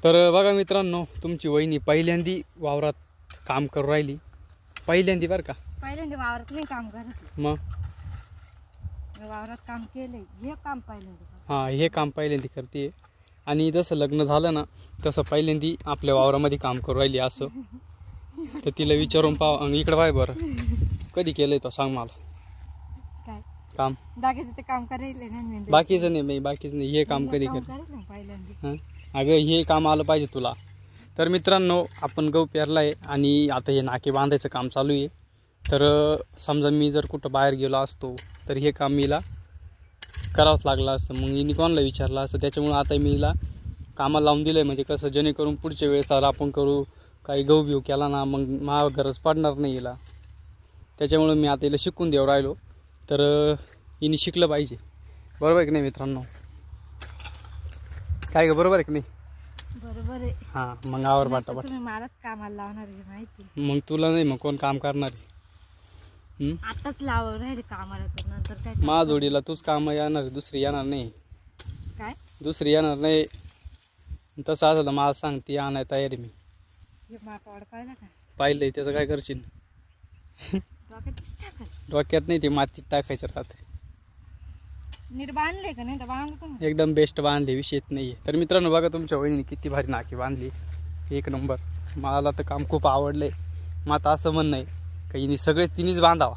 तर बघा मित्रांनो, तुमची वहिनी पहिल्यांदी वावरात काम करू राहिली. पहिल्यांदी बरं का, पहिल्यांदा वावरात नाही काम करत. मग वावरात काम केलंय, हे काम पहिल्यांदा. हां, हे काम पहिल्यांदी करते. आणि जसं लग्न झालं ना तसं पहिल्यांदी आपल्या वावरामध्ये काम करू राहिली असं. तर तिला विचारून पाहा. इकडं पाय बरं, कधी केलंय तो सांग मला काय काम. बाकीचं ते काम करायला नाही, बाकीचं नाही, बाकीचं नाही, हे काम कधी कर. पहिल्यांदा हां, अगं हे काम आलं पाहिजे तुला. तर मित्रांनो, आपण गहू पेरलाय आणि आता हे नाके बांधायचं काम चालू आहे. तर समजा मी जर कुठं बाहेर गेलो असतो तर हे काम मीला करावंच लागलं असतं. मग मी कोणाला विचारलं असतं. त्याच्यामुळं आता मी हिला कामाला लावून दिलं आहे. म्हणजे कसं, जेणेकरून पुढच्या वेळेस आपण करू काही गहू बिहू केला ना मग मला गरज पडणार नाही हिला. त्याच्यामुळं मी आता हिला शिकून देऊ राहिलो. तर हिने शिकलं पाहिजे, बरोबर आहे की नाही मित्रांनो? काय ग, बरोबर आहे की नाही? बरोबर आहे. हां, मग आवर बाटा. तुम्ही मलाच कामाला लावणार आहे माहिती. मग तुला नाही, मग कोण काम करणार आहे? आताच लावून राहिले कामाला, तर नंतर काय? मा जोडीला तूच काम येणार, दुसरी येणार नाही. काय दुसरी येणार नाही. तसं असं तर मला सांग, ती आणाय तयारी मी. हे मापावड पाहिलं का? पाहिलंय, त्याचं काय करशील? डोक्यातच टाकल. डोक्यात नाही, ते मातीत टाकायचं राहते. नीट बांधले का नाही? तर बांधतो ना. एकदम बेस्ट बांधले, विषयच नाही. तर मित्रांनो बघा, तुमच्या वहिनीने किती भारी नाकी बांधली, एक नंबर. मला तर काम खूप आवडलंय. मग आता असं म्हणणं आहे का हिने सगळे तिनेच बांधावा.